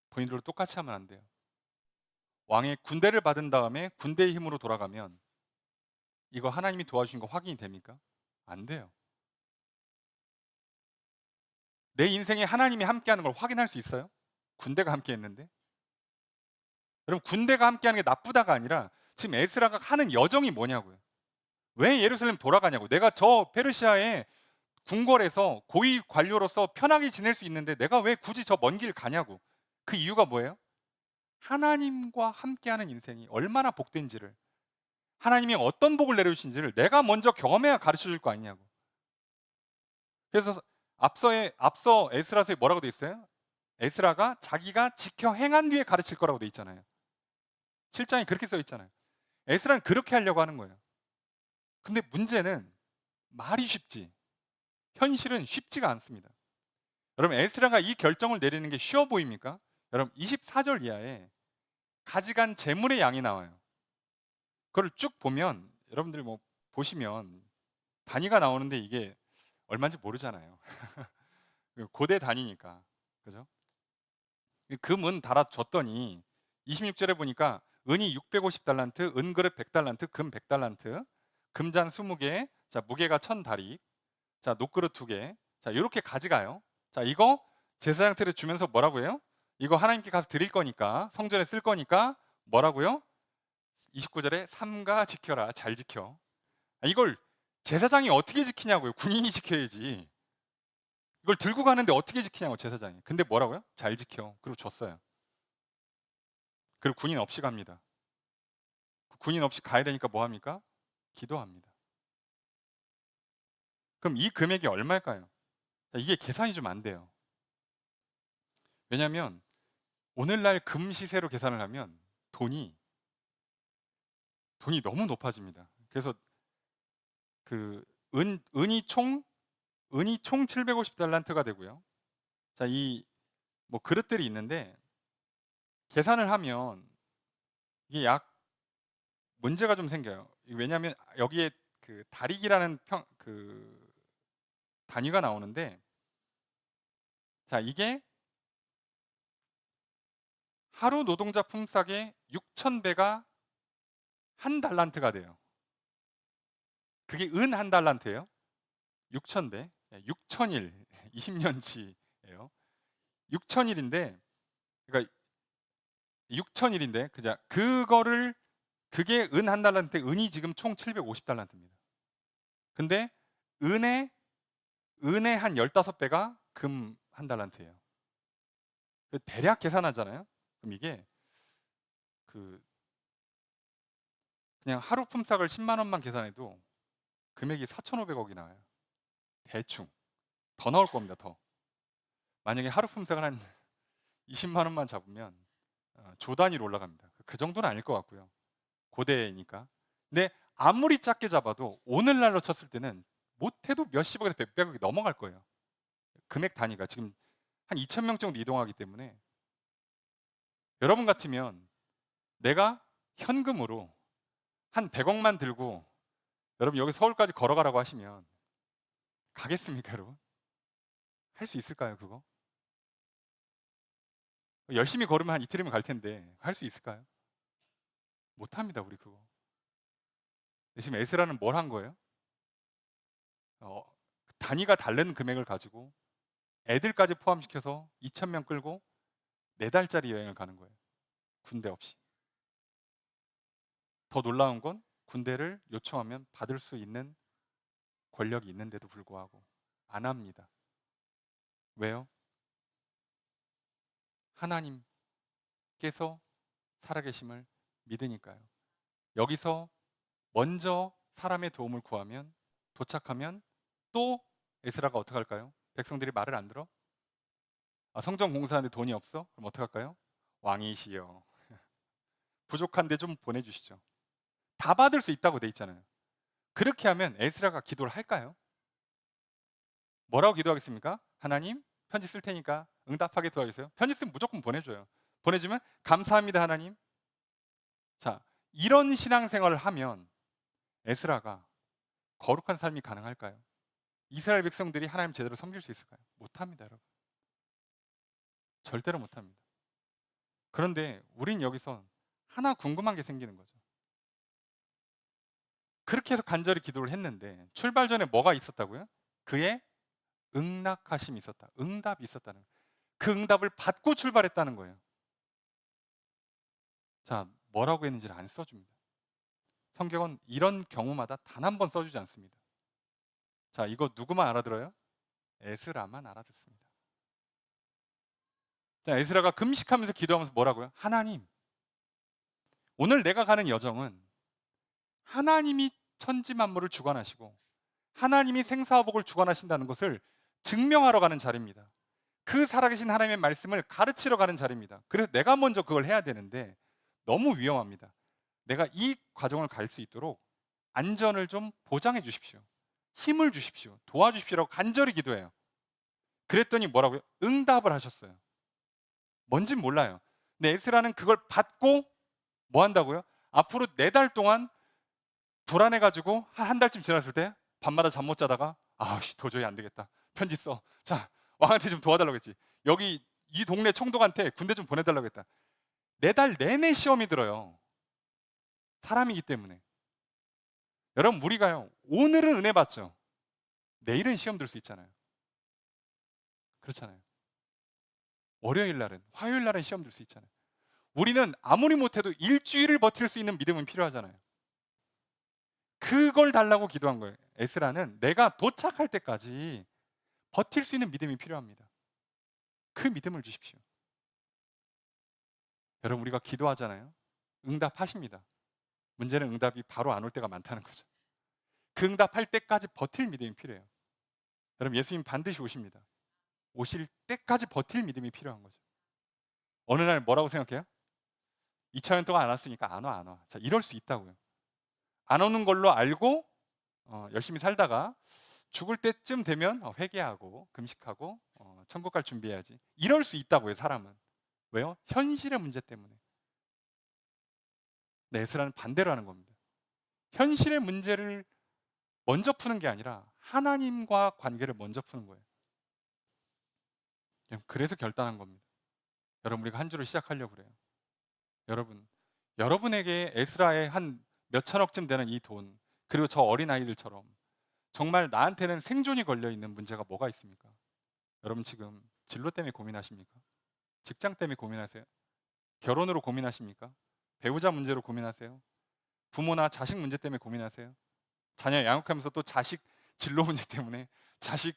본인들도 똑같이 하면 안 돼요. 왕의 군대를 받은 다음에 군대의 힘으로 돌아가면 이거 하나님이 도와주신 거 확인이 됩니까? 안 돼요. 내 인생에 하나님이 함께하는 걸 확인할 수 있어요? 군대가 함께했는데? 여러분 군대가 함께하는 게 나쁘다가 아니라 지금 에스라가 하는 여정이 뭐냐고요. 왜 예루살렘 돌아가냐고. 내가 저 페르시아의 궁궐에서 고위 관료로서 편하게 지낼 수 있는데 내가 왜 굳이 저 먼 길 가냐고. 그 이유가 뭐예요? 하나님과 함께하는 인생이 얼마나 복된지를, 하나님이 어떤 복을 내려주신지를 내가 먼저 경험해야 가르쳐 줄 거 아니냐고. 그래서 앞서 에스라서에 뭐라고 돼 있어요? 에스라가 자기가 지켜 행한 뒤에 가르칠 거라고 돼 있잖아요. 7장에 그렇게 써 있잖아요. 에스라는 그렇게 하려고 하는 거예요. 근데 문제는 말이 쉽지 현실은 쉽지가 않습니다. 여러분 에스라가 이 결정을 내리는 게 쉬워 보입니까? 여러분 24절 이하에 가져간 재물의 양이 나와요. 그걸 쭉 보면 여러분들이 뭐 보시면 단위가 나오는데 이게 얼마인지 모르잖아요. 고대 단위니까. 그죠? 금은 달아줬더니 26절에 보니까 은이 650달란트, 은그릇 100달란트, 금 100달란트, 금잔 20개, 자 무게가 1000다리, 자 녹그릇 2개, 자 이렇게 가져가요. 자 이거 제사장한테 주면서 뭐라고 해요? 이거 하나님께 가서 드릴 거니까 성전에 쓸 거니까 뭐라고요? 29절에 삼가 지켜라. 잘 지켜. 이걸 제사장이 어떻게 지키냐고요. 군인이 지켜야지. 이걸 들고 가는데 어떻게 지키냐고 제사장이. 근데 뭐라고요? 잘 지켜. 그리고 줬어요. 그리고 군인 없이 갑니다. 군인 없이 가야 되니까 뭐 합니까? 기도합니다. 그럼 이 금액이 얼마일까요? 이게 계산이 좀 안 돼요. 왜냐하면 오늘날 금 시세로 계산을 하면 돈이 너무 높아집니다. 그래서 그 은이 총 750달란트가 되고요. 자, 이 뭐 그릇들이 있는데 계산을 하면 이게 약 문제가 좀 생겨요. 왜냐하면 여기에 그 다릭이라는 그 단위가 나오는데, 자, 이게 하루 노동자 품삯의 6,000배가 한 달란트가 돼요. 그게 은 한 달란트예요. 6,000배, 6,000일, 20년치예요. 6,000일인데, 그러니까 6,000일인데, 그게 은 한 달란트, 은이 지금 총 750달란트입니다. 근데 은의 한 15배가 금 한 달란트예요. 대략 계산하잖아요. 그럼 이게 그 그냥 하루 품삯을 10만 원만 계산해도 금액이 4,500억이 나와요. 대충. 더 나올 겁니다. 더. 만약에 하루 품삯을 한 20만 원만 잡으면 조 단위로 올라갑니다. 그 정도는 아닐 것 같고요. 고대니까. 근데 아무리 작게 잡아도 오늘날로 쳤을 때는 못해도 몇십억에서 몇백억이 넘어갈 거예요. 금액 단위가 지금 한 2,000명 정도 이동하기 때문에, 여러분 같으면 내가 현금으로 한 100억만 들고 여러분 여기 서울까지 걸어가라고 하시면 가겠습니까, 여러분? 할 수 있을까요, 그거? 열심히 걸으면 한 이틀이면 갈 텐데 할 수 있을까요? 못합니다, 우리 그거. 지금 에스라는 뭘 한 거예요? 단위가 다른 금액을 가지고 애들까지 포함시켜서 2,000명 끌고 4달짜리 여행을 가는 거예요. 군대 없이. 더 놀라운 건 군대를 요청하면 받을 수 있는 권력이 있는데도 불구하고 안 합니다. 왜요? 하나님께서 살아계심을 믿으니까요. 여기서 먼저 사람의 도움을 구하면, 도착하면 또 에스라가 어떻게 할까요? 백성들이 말을 안 들어? 성전 공사하는데 돈이 없어? 그럼 어떻게 할까요? 왕이시여, 부족한데 좀 보내주시죠. 다 받을 수 있다고 돼 있잖아요. 그렇게 하면 에스라가 기도를 할까요? 뭐라고 기도하겠습니까? 하나님, 편지 쓸 테니까 응답하게 도와주세요. 편지 쓰면 무조건 보내줘요. 보내주면 감사합니다, 하나님. 자, 이런 신앙생활을 하면 에스라가 거룩한 삶이 가능할까요? 이스라엘 백성들이 하나님 제대로 섬길 수 있을까요? 못합니다, 여러분. 절대로 못합니다. 그런데 우린 여기서 하나 궁금한 게 생기는 거죠. 그렇게 해서 간절히 기도를 했는데 출발 전에 뭐가 있었다고요? 그의 응낙하심이 있었다. 응답이 있었다는 거예요. 그 응답을 받고 출발했다는 거예요. 자, 뭐라고 했는지를 안 써줍니다. 성경은 이런 경우마다 단 한 번 써주지 않습니다. 자, 이거 누구만 알아들어요? 에스라만 알아듣습니다. 자, 에스라가 금식하면서 기도하면서 뭐라고요? 하나님, 오늘 내가 가는 여정은 하나님이 천지 만물을 주관하시고 하나님이 생사화복을 주관하신다는 것을 증명하러 가는 자리입니다. 그 살아계신 하나님의 말씀을 가르치러 가는 자리입니다. 그래서 내가 먼저 그걸 해야 되는데 너무 위험합니다. 내가 이 과정을 갈 수 있도록 안전을 좀 보장해 주십시오. 힘을 주십시오. 도와주십시오라고 간절히 기도해요. 그랬더니 뭐라고요? 응답을 하셨어요. 뭔진 몰라요. 근데 에스라는 그걸 받고 뭐 한다고요? 앞으로 4달 동안 불안해가지고 한 달쯤 지났을 때 밤마다 잠 못 자다가 도저히 안 되겠다. 편지 써. 자, 왕한테 좀 도와달라고 했지. 여기 이 동네 총독한테 군대 좀 보내달라고 했다. 4달 내내 시험이 들어요. 사람이기 때문에. 여러분, 우리가요, 오늘은 은혜 받죠. 내일은 시험 들 수 있잖아요. 그렇잖아요. 월요일 날은, 화요일 날은 시험 들 수 있잖아요. 우리는 아무리 못해도 일주일을 버틸 수 있는 믿음은 필요하잖아요. 그걸 달라고 기도한 거예요. 에스라는 내가 도착할 때까지 버틸 수 있는 믿음이 필요합니다. 그 믿음을 주십시오. 여러분, 우리가 기도하잖아요. 응답하십니다. 문제는 응답이 바로 안 올 때가 많다는 거죠. 그 응답할 때까지 버틸 믿음이 필요해요. 여러분, 예수님 반드시 오십니다. 오실 때까지 버틸 믿음이 필요한 거죠. 어느 날 뭐라고 생각해요? 2000년 동안 안 왔으니까 안 와. 자, 이럴 수 있다고요. 안 오는 걸로 알고 열심히 살다가 죽을 때쯤 되면 회개하고 금식하고 천국 갈 준비해야지. 이럴 수 있다고요, 사람은. 왜요? 현실의 문제 때문에. 네, 에스라는 반대로 하는 겁니다. 현실의 문제를 먼저 푸는 게 아니라 하나님과 관계를 먼저 푸는 거예요. 그래서 결단한 겁니다. 여러분, 우리가 한 주를 시작하려고 그래요. 여러분에게 에스라의 한 몇천억쯤 되는 이 돈, 그리고 저 어린아이들처럼 정말 나한테는 생존이 걸려 있는 문제가 뭐가 있습니까? 여러분, 지금 진로 때문에 고민하십니까? 직장 때문에 고민하세요? 결혼으로 고민하십니까? 배우자 문제로 고민하세요? 부모나 자식 문제 때문에 고민하세요? 자녀 양육하면서 또 자식 진로 문제 때문에, 자식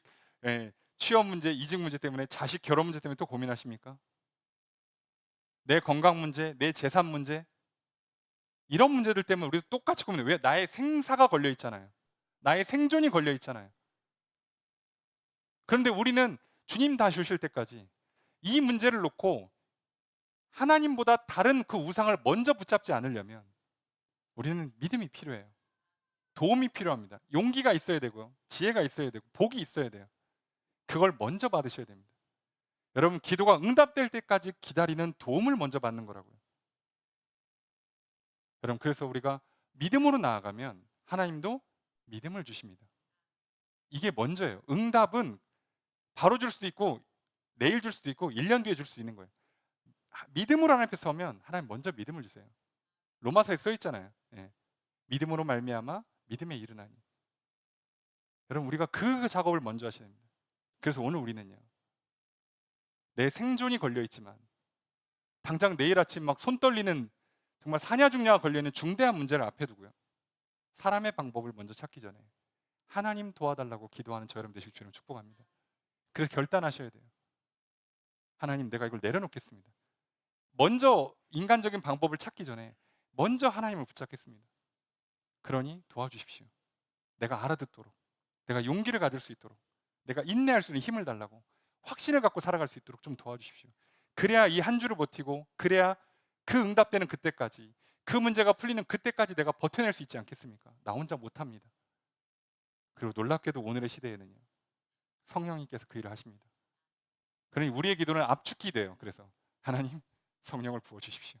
취업 문제, 이직 문제 때문에, 자식 결혼 문제 때문에 또 고민하십니까? 내 건강 문제, 내 재산 문제, 이런 문제들 때문에 우리도 똑같이 고민해요. 왜? 나의 생사가 걸려 있잖아요. 나의 생존이 걸려 있잖아요. 그런데 우리는 주님 다시 오실 때까지 이 문제를 놓고 하나님보다 다른 그 우상을 먼저 붙잡지 않으려면 우리는 믿음이 필요해요. 도움이 필요합니다. 용기가 있어야 되고요. 지혜가 있어야 되고 복이 있어야 돼요. 그걸 먼저 받으셔야 됩니다. 여러분, 기도가 응답될 때까지 기다리는 도움을 먼저 받는 거라고요. 여러분, 그래서 우리가 믿음으로 나아가면 하나님도 믿음을 주십니다. 이게 먼저예요. 응답은 바로 줄 수도 있고 내일 줄 수도 있고 1년 뒤에 줄 수 있는 거예요. 믿음으로 하나님 앞에 서면 하나님 먼저 믿음을 주세요. 로마서에 써 있잖아요. 예. 믿음으로 말미암아 믿음에 이르나니. 여러분, 우리가 그 작업을 먼저 하셔야 됩니다. 그래서 오늘 우리는요, 내 생존이 걸려 있지만 당장 내일 아침 막 손 떨리는 정말 사냐 죽냐가 걸려있는 중대한 문제를 앞에 두고요, 사람의 방법을 먼저 찾기 전에 하나님 도와달라고 기도하는 저 여러분 되실 줄을 축복합니다. 그래서 결단하셔야 돼요. 하나님, 내가 이걸 내려놓겠습니다. 먼저 인간적인 방법을 찾기 전에 먼저 하나님을 붙잡겠습니다. 그러니 도와주십시오. 내가 알아듣도록, 내가 용기를 가질 수 있도록, 내가 인내할 수 있는 힘을 달라고, 확신을 갖고 살아갈 수 있도록 좀 도와주십시오. 그래야 이 한 주를 버티고, 그래야 그 응답되는 그때까지, 그 문제가 풀리는 그때까지 내가 버텨낼 수 있지 않겠습니까? 나 혼자 못합니다. 그리고 놀랍게도 오늘의 시대에는요, 성령님께서 그 일을 하십니다. 그러니 우리의 기도는 압축기 돼요. 그래서 하나님, 성령을 부어주십시오.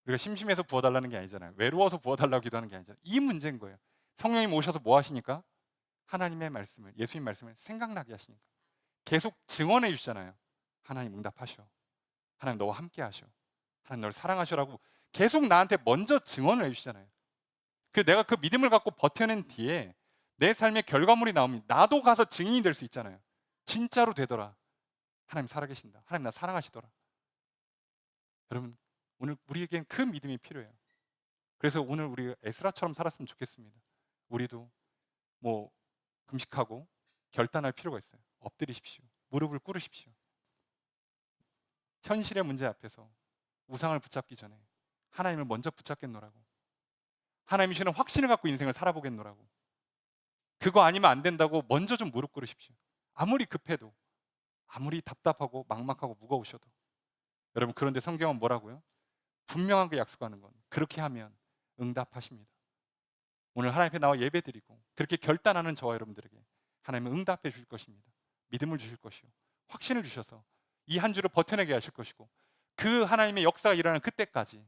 우리가 심심해서 부어달라는 게 아니잖아요. 외로워서 부어달라고 기도하는 게 아니잖아요. 이 문제인 거예요. 성령님 오셔서 뭐 하시니까? 하나님의 말씀을, 예수님 말씀을 생각나게 하시니까 계속 증언해 주시잖아요. 하나님 응답하셔. 하나님 너와 함께 하셔. 하나님 너를 사랑하셔라고 계속 나한테 먼저 증언을 해주시잖아요. 그래서 내가 그 믿음을 갖고 버텨낸 뒤에 내 삶의 결과물이 나오면 나도 가서 증인이 될 수 있잖아요. 진짜로 되더라. 하나님 살아계신다. 하나님 나 사랑하시더라. 여러분, 오늘 우리에겐 그 믿음이 필요해요. 그래서 오늘 우리 에스라처럼 살았으면 좋겠습니다. 우리도 뭐 금식하고 결단할 필요가 있어요. 엎드리십시오. 무릎을 꿇으십시오. 현실의 문제 앞에서 우상을 붙잡기 전에 하나님을 먼저 붙잡겠노라고, 하나님이 주시는 확신을 갖고 인생을 살아보겠노라고. 그거 아니면 안 된다고 먼저 좀 무릎 꿇으십시오. 아무리 급해도, 아무리 답답하고 막막하고 무거우셔도. 여러분, 그런데 성경은 뭐라고요? 분명하게 약속하는 건 그렇게 하면 응답하십니다. 오늘 하나님 앞에 나와 예배드리고 그렇게 결단하는 저와 여러분들에게 하나님은 응답해 주실 것입니다. 믿음을 주실 것이요, 확신을 주셔서 이 한 주를 버텨내게 하실 것이고, 그 하나님의 역사가 일어나는 그때까지,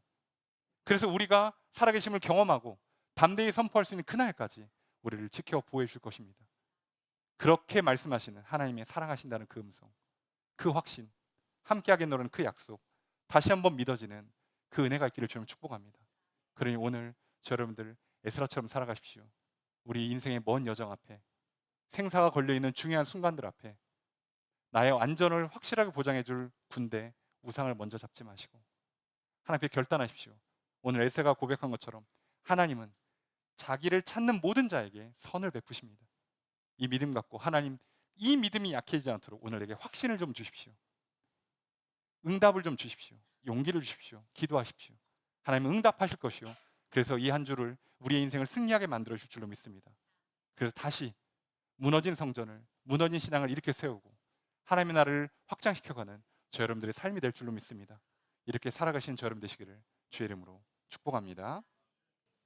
그래서 우리가 살아계심을 경험하고 담대히 선포할 수 있는 그날까지 우리를 지켜 보호해 주실 것입니다. 그렇게 말씀하시는 하나님의 사랑하신다는 그 음성, 그 확신, 함께 하겠노라는 그 약속, 다시 한번 믿어지는 그 은혜가 있기를 주님 축복합니다. 그러니 오늘 저 여러분들 에스라처럼 살아가십시오. 우리 인생의 먼 여정 앞에, 생사가 걸려있는 중요한 순간들 앞에 나의 안전을 확실하게 보장해줄 군대, 우상을 먼저 잡지 마시고 하나님 앞에 결단하십시오. 오늘 에세가 고백한 것처럼 하나님은 자기를 찾는 모든 자에게 선을 베푸십니다. 이 믿음 갖고 하나님, 이 믿음이 약해지지 않도록 오늘 내게 확신을 좀 주십시오. 응답을 좀 주십시오. 용기를 주십시오. 기도하십시오. 하나님은 응답하실 것이요, 그래서 이 한 주를 우리의 인생을 승리하게 만들어 주실 줄로 믿습니다. 그래서 다시 무너진 성전을, 무너진 신앙을 일으켜 세우고 하나님의 나라를 확장시켜가는 저 여러분들의 삶이 될 줄로 믿습니다. 이렇게 살아가시는 저 여러분 되시기를 주의 이름으로 축복합니다.